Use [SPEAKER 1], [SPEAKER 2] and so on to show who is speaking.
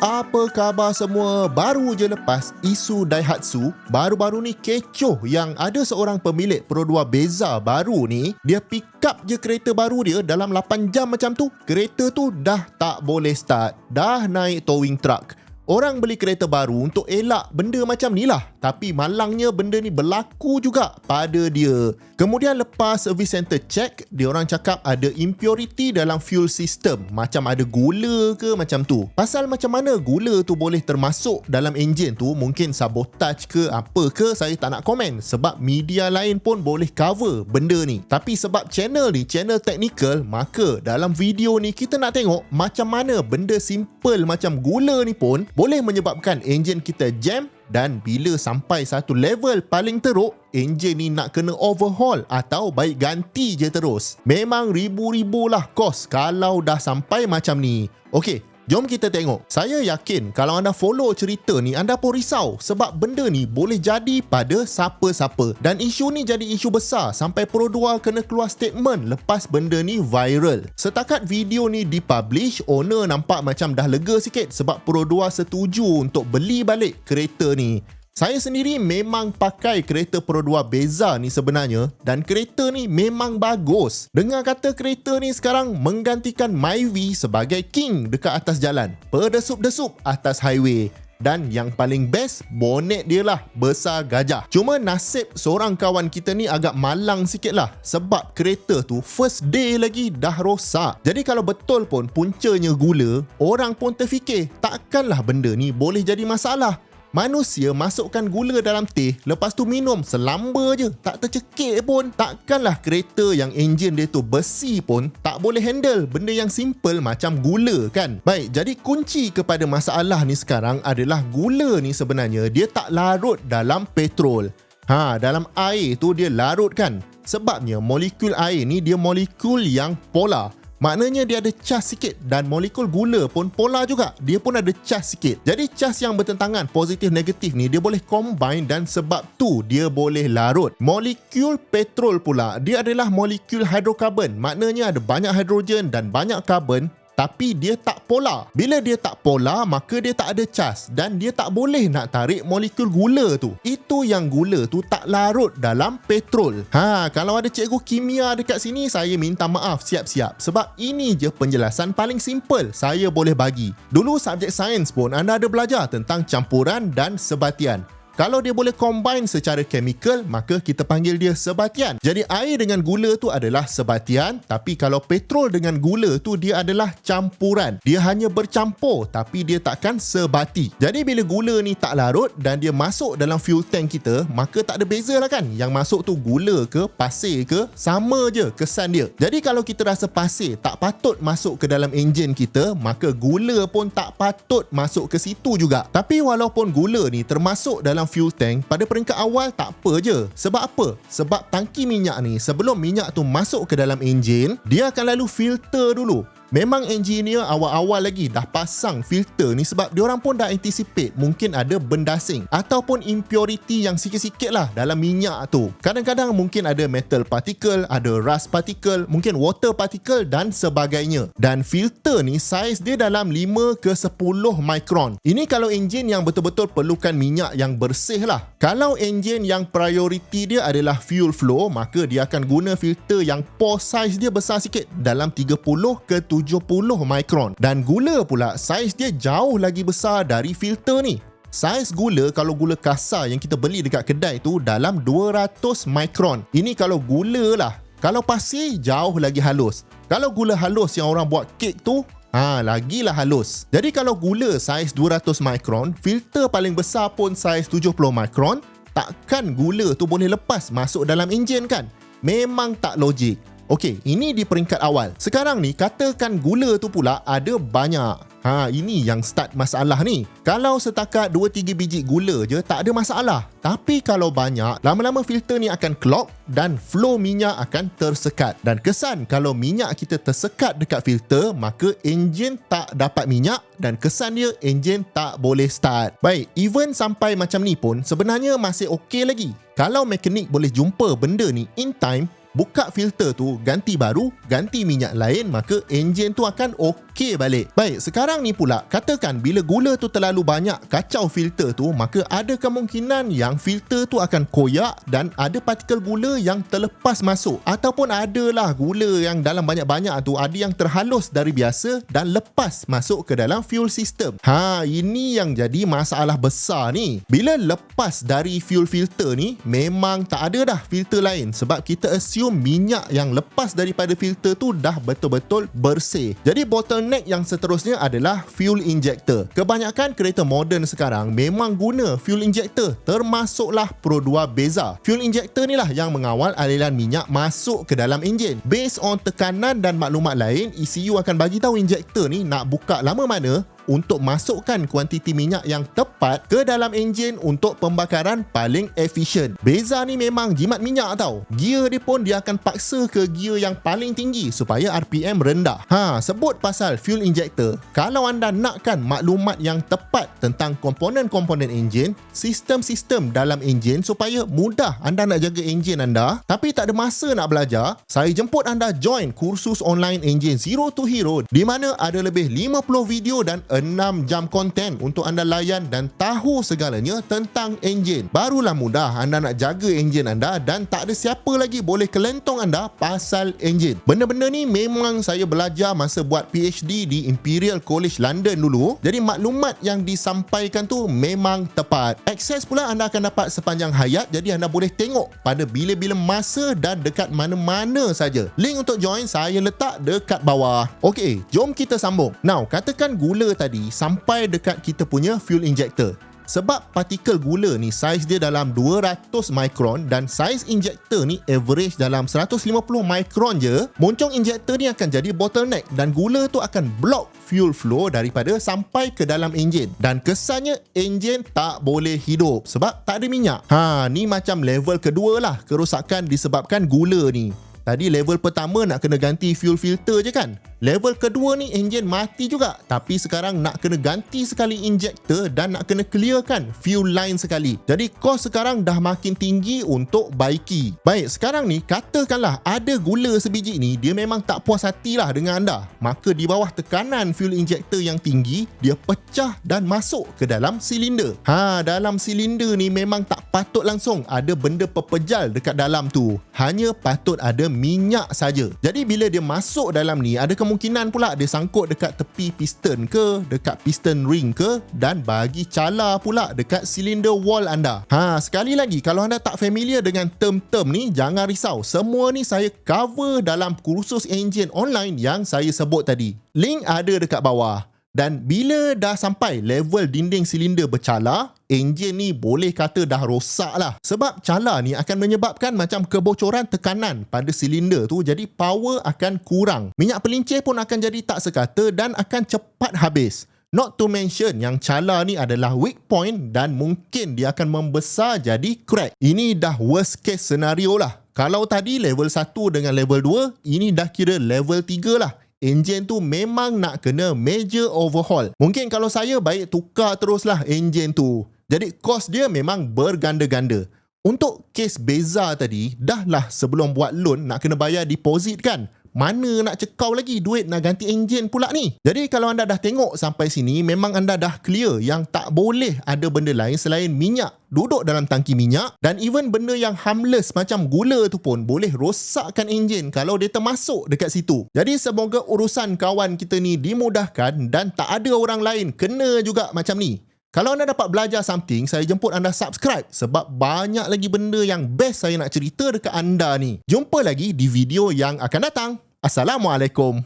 [SPEAKER 1] Apa khabar semua? Baru je lepas isu Daihatsu, baru-baru ni kecoh yang ada seorang pemilik Pro 2 Beza baru ni, dia pick up je kereta baru dia dalam 8 jam macam tu. Kereta tu dah tak boleh start, dah naik towing truck. Orang beli kereta baru untuk elak benda macam ni lah. Tapi malangnya benda ni berlaku juga pada dia. Kemudian lepas service center check, dia orang cakap ada impurity dalam fuel system. Macam ada gula ke macam tu. Pasal macam mana gula tu boleh termasuk dalam enjin tu, mungkin sabotage ke apa ke, saya tak nak komen. Sebab media lain pun boleh cover benda ni. Tapi sebab channel ni channel technical, maka dalam video ni kita nak tengok macam mana benda simple macam gula ni pun boleh menyebabkan enjin kita jam, dan bila sampai satu level paling teruk, enjin ni nak kena overhaul atau baik ganti je terus. Memang ribu-ribu lah kos kalau dah sampai macam ni. Okey, jom kita tengok. Saya yakin kalau anda follow cerita ni, anda pun risau sebab benda ni boleh jadi pada siapa-siapa. Dan isu ni jadi isu besar sampai Pro 2 kena keluar statement lepas benda ni viral. Setakat video ni dipublish, owner nampak macam dah lega sikit sebab Pro 2 setuju untuk beli balik kereta ni. Saya sendiri memang pakai kereta Pro 2 Beza ni sebenarnya, dan kereta ni memang bagus. Dengar kata kereta ni sekarang menggantikan Myvi sebagai king dekat atas jalan. Berdesup-desup atas highway. Dan yang paling best, bonet dia lah besar gajah. Cuma nasib seorang kawan kita ni agak malang sikit lah. Sebab kereta tu first day lagi dah rosak. Jadi kalau betul pun puncanya gula, orang pun terfikir takkanlah benda ni boleh jadi masalah. Manusia masukkan gula dalam teh, lepas tu minum selamba je, tak tercekik pun. Takkanlah kereta yang enjin dia tu besi pun tak boleh handle benda yang simple macam gula kan. Baik, jadi kunci kepada masalah ni sekarang adalah gula ni sebenarnya dia tak larut dalam petrol. Dalam air tu dia larut kan. Sebabnya molekul air ni dia molekul yang polar. Maknanya dia ada cas sikit, dan molekul gula pun polar juga. Dia pun ada cas sikit. Jadi cas yang bertentangan positif negatif ni dia boleh combine, dan sebab tu dia boleh larut. Molekul petrol pula dia adalah molekul hidrokarbon. Maknanya ada banyak hidrogen dan banyak karbon, tapi dia tak polar. Bila dia tak polar, maka dia tak ada cas dan dia tak boleh nak tarik molekul gula tu. Itu yang gula tu tak larut dalam petrol. Kalau ada cikgu kimia dekat sini, saya minta maaf siap-siap. Sebab ini je penjelasan paling simple saya boleh bagi. Dulu subjek sains pun anda ada belajar tentang campuran dan sebatian. Kalau dia boleh combine secara chemical, maka kita panggil dia sebatian. Jadi air dengan gula tu adalah sebatian, tapi kalau petrol dengan gula tu dia adalah campuran. Dia hanya bercampur tapi dia takkan sebati. Jadi bila gula ni tak larut dan dia masuk dalam fuel tank kita, maka tak ada beza lah kan. Yang masuk tu gula ke pasir ke, sama je kesan dia. Jadi kalau kita rasa pasir tak patut masuk ke dalam enjin kita, maka gula pun tak patut masuk ke situ juga. Tapi walaupun gula ni termasuk dalam fuel tank, pada peringkat awal tak apa je. Sebab apa? Sebab tangki minyak ni sebelum minyak tu masuk ke dalam enjin, dia akan lalu filter dulu. Memang engineer awal-awal lagi dah pasang filter ni sebab diorang pun dah anticipate mungkin ada benda asing ataupun impurity yang sikit-sikit lah dalam minyak tu. Kadang-kadang mungkin ada metal particle, ada rust particle, mungkin water particle dan sebagainya. Dan filter ni saiz dia dalam 5 ke 10 mikron. Ini kalau enjin yang betul-betul perlukan minyak yang bersih lah. Kalau enjin yang priority dia adalah fuel flow, maka dia akan guna filter yang pore size dia besar sikit, dalam 30 ke 70 mikron. Dan gula pula saiz dia jauh lagi besar dari filter ni. Saiz gula, kalau gula kasar yang kita beli dekat kedai tu, dalam 200 mikron. Ini kalau gula lah. Kalau pasir jauh lagi halus. Kalau gula halus yang orang buat kek tu, lagilah halus. Jadi kalau gula saiz 200 mikron, filter paling besar pun saiz 70 mikron, takkan gula tu boleh lepas masuk dalam enjin kan? Memang tak logik. Okey, ini di peringkat awal. Sekarang ni katakan gula tu pula ada banyak. Ini yang start masalah ni. Kalau setakat 2-3 biji gula je tak ada masalah. Tapi kalau banyak, lama-lama filter ni akan clog dan flow minyak akan tersekat. Dan kesan kalau minyak kita tersekat dekat filter, maka enjin tak dapat minyak dan kesan dia enjin tak boleh start. Baik, even sampai macam ni pun sebenarnya masih okey lagi. Kalau mekanik boleh jumpa benda ni in time, buka filter tu, ganti baru, ganti minyak lain, maka enjin tu akan okey fikir balik. Baik, sekarang ni pula, katakan bila gula tu terlalu banyak kacau filter tu, maka ada kemungkinan yang filter tu akan koyak dan ada partikel gula yang terlepas masuk. Ataupun adalah gula yang dalam banyak-banyak tu ada yang terhalus dari biasa dan lepas masuk ke dalam fuel system. Ini yang jadi masalah besar ni. Bila lepas dari fuel filter ni, memang tak ada dah filter lain sebab kita assume minyak yang lepas daripada filter tu dah betul-betul bersih. Jadi bottleneck yang seterusnya adalah fuel injector. Kebanyakan kereta moden sekarang memang guna fuel injector, termasuklah Pro 2 Beza. Fuel injector ni lah yang mengawal aliran minyak masuk ke dalam enjin. Based on tekanan dan maklumat lain, ECU akan bagi tahu injector ni nak buka lama mana untuk masukkan kuantiti minyak yang tepat ke dalam enjin untuk pembakaran paling efisien. Beza ni memang jimat minyak tau. Gear dia pun dia akan paksa ke gear yang paling tinggi supaya RPM rendah. Sebut pasal fuel injector, kalau anda nakkan maklumat yang tepat tentang komponen-komponen enjin, sistem-sistem dalam enjin supaya mudah anda nak jaga enjin anda, tapi tak ada masa nak belajar, saya jemput anda join kursus online enjin Zero to Hero di mana ada lebih 50 video dan 6 jam konten untuk anda layan dan tahu segalanya tentang enjin. Barulah mudah anda nak jaga enjin anda dan tak ada siapa lagi boleh kelentong anda pasal enjin. Benda-benda ni memang saya belajar masa buat PhD di Imperial College London dulu. Jadi maklumat yang disampaikan tu memang tepat. Akses pula anda akan dapat sepanjang hayat, jadi anda boleh tengok pada bila-bila masa dan dekat mana-mana saja. Link untuk join saya letak dekat bawah. Okey, jom kita sambung. Now, katakan gula tadi sampai dekat kita punya fuel injector. Sebab partikel gula ni saiz dia dalam 200 mikron dan saiz injector ni average dalam 150 mikron je, moncong injector ni akan jadi bottleneck dan gula tu akan block fuel flow daripada sampai ke dalam enjin. Dan kesannya enjin tak boleh hidup sebab tak ada minyak. Ni macam level kedua lah kerosakan disebabkan gula ni. Tadi level pertama nak kena ganti fuel filter je kan? Level kedua ni enjin mati juga, tapi sekarang nak kena ganti sekali injector dan nak kena clearkan fuel line sekali. Jadi kos sekarang dah makin tinggi untuk baiki. Baik, sekarang ni katakanlah ada gula sebiji ni dia memang tak puas hatilah dengan anda. Maka di bawah tekanan fuel injector yang tinggi, dia pecah dan masuk ke dalam silinder. Dalam silinder ni memang tak patut langsung ada benda pepejal dekat dalam tu. Hanya patut ada minyak saja. Jadi bila dia masuk dalam ni, ada kemungkinan pula dia sangkut dekat tepi piston ke, dekat piston ring ke, dan bagi cala pula dekat silinder wall anda. Sekali lagi, kalau anda tak familiar dengan term-term ni, jangan risau. Semua ni saya cover dalam kursus enjin online yang saya sebut tadi. Link ada dekat bawah. Dan bila dah sampai level dinding silinder bercala, enjin ni boleh kata dah rosak lah. Sebab cala ni akan menyebabkan macam kebocoran tekanan pada silinder tu, jadi power akan kurang. Minyak pelincir pun akan jadi tak sekata dan akan cepat habis. Not to mention yang cala ni adalah weak point dan mungkin dia akan membesar jadi crack. Ini dah worst case scenario lah. Kalau tadi level 1 dengan level 2, ini dah kira level 3 lah. Enjin tu memang nak kena major overhaul. Mungkin kalau saya baik tukar teruslah enjin tu. Jadi kos dia memang berganda-ganda. Untuk kes Beza tadi, dah lah sebelum buat loan nak kena bayar deposit kan. Mana nak cekau lagi duit nak ganti enjin pula ni. Jadi kalau anda dah tengok sampai sini, memang anda dah clear yang tak boleh ada benda lain selain minyak duduk dalam tangki minyak, dan even benda yang harmless macam gula tu pun boleh rosakkan enjin kalau dia termasuk dekat situ. Jadi semoga urusan kawan kita ni dimudahkan dan tak ada orang lain kena juga macam ni. Kalau anda dapat belajar something, saya jemput anda subscribe sebab banyak lagi benda yang best saya nak cerita dekat anda ni. Jumpa lagi di video yang akan datang. Assalamualaikum.